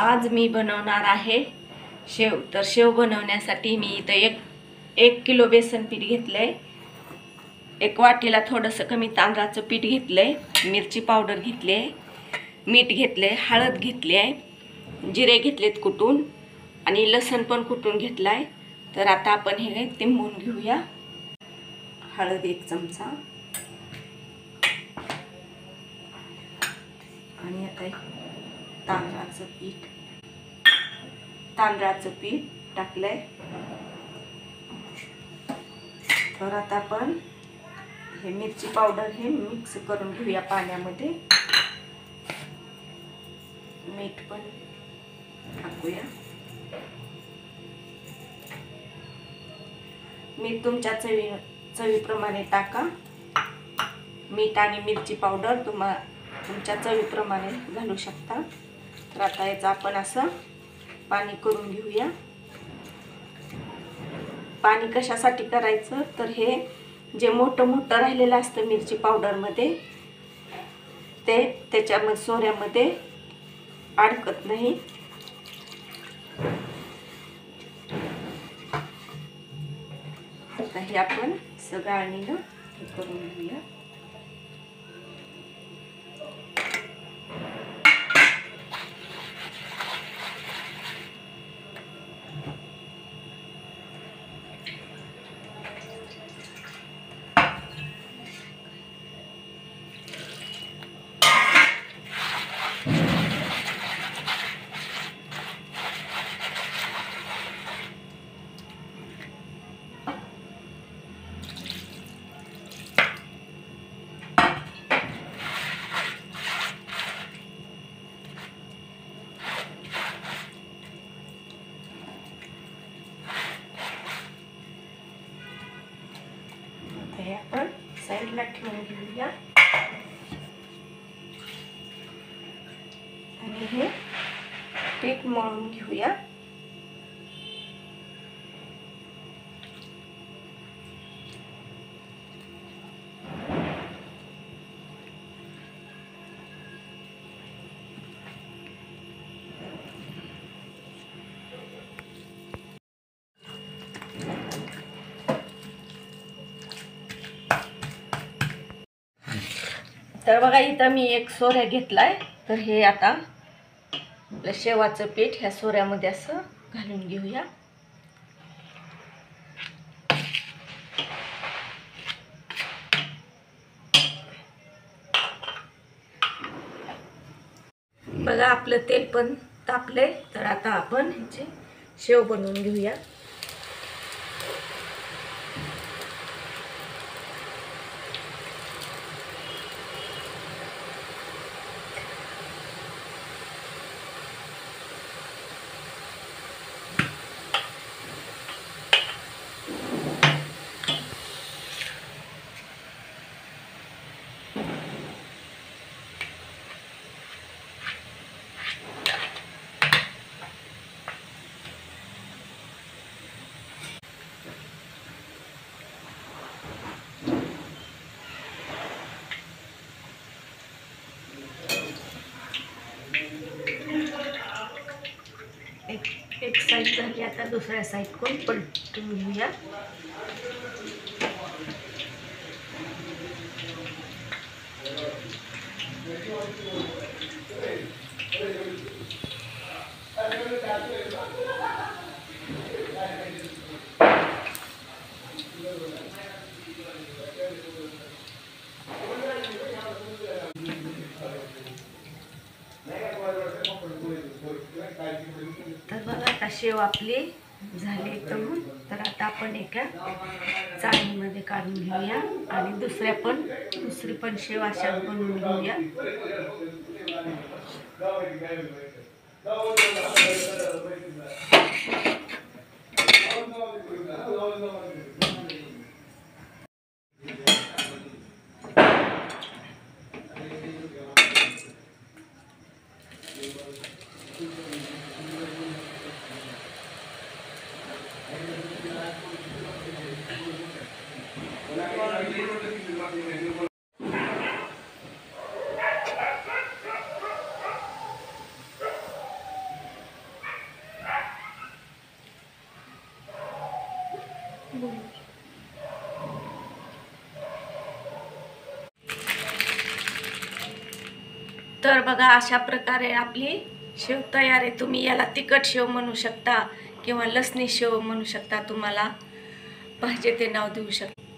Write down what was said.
आज मी बनवणार आहे शेव। तर शेव बनवण्यासाठी मी इथं एक किलो बेसन पीठ घेतलंय, एक वाटीला थोडंसं कमी तांदळाचं पीठ घेतलंय, मिरची पावडर घेतली आहे, मीठ घेतलंय, हळद घेतली आहे, जिरे घेतलेत कुटून आणि लसूण पण कुटून घेतलाय। तर आता आपण हे तिंबून घेऊया। हळद 1 चमचा आणि आता तांदळाचं पीठ टाकलंय। तर आता आपण हे मिरची पावडर हे मिक्स करून घेऊया पाण्यामध्ये। मीठ पण टाकूया। मीठ तुमच्या चवीप्रमाणे टाका। मीठ आणि मिरची पावडर तुमच्या चवीप्रमाणे घालू शकता। तर आता याचं आपण असं पाणी करून घेऊया। पाणी कशासाठी करायचं तर हे जे मोठं राहिलेलं असतं मिरची पावडर मध्ये ते त्याच्यामध्ये सोऱ्यामध्ये अडकत नाही। आता हे आपण सगळ्यांनी करून घेऊया। हे आपण साईडला ठेवून घेऊया आणि हे पीठ मळून घेऊया। तर बघा इथं मी एक सोऱ्या घेतलाय। तर हे आता आपलं शेवाचं पीठ ह्या सोऱ्यामध्ये असं घालून घेऊया। बघा आपलं तेल पण तापलंय। तर आता आपण ह्याचे शेव बनवून घेऊया। एक साइड झाली, आता दुसऱ्या साइड कोण पलटून घेऊया। तर बघा आता शेव आपली झाली तळून। तर आता आपण एका चाळणीमध्ये काढून घेऊया आणि दुसरी पण शेव अशा बनवून घेऊया। तर बघा, अशा प्रकारे आपली शेव तयार आहे. तुम्ही याला तिखट शेव म्हणू शकता किंवा लसणी शेव म्हणू शकता, तुम्हाला पाहिजे ते नाव देऊ शकता.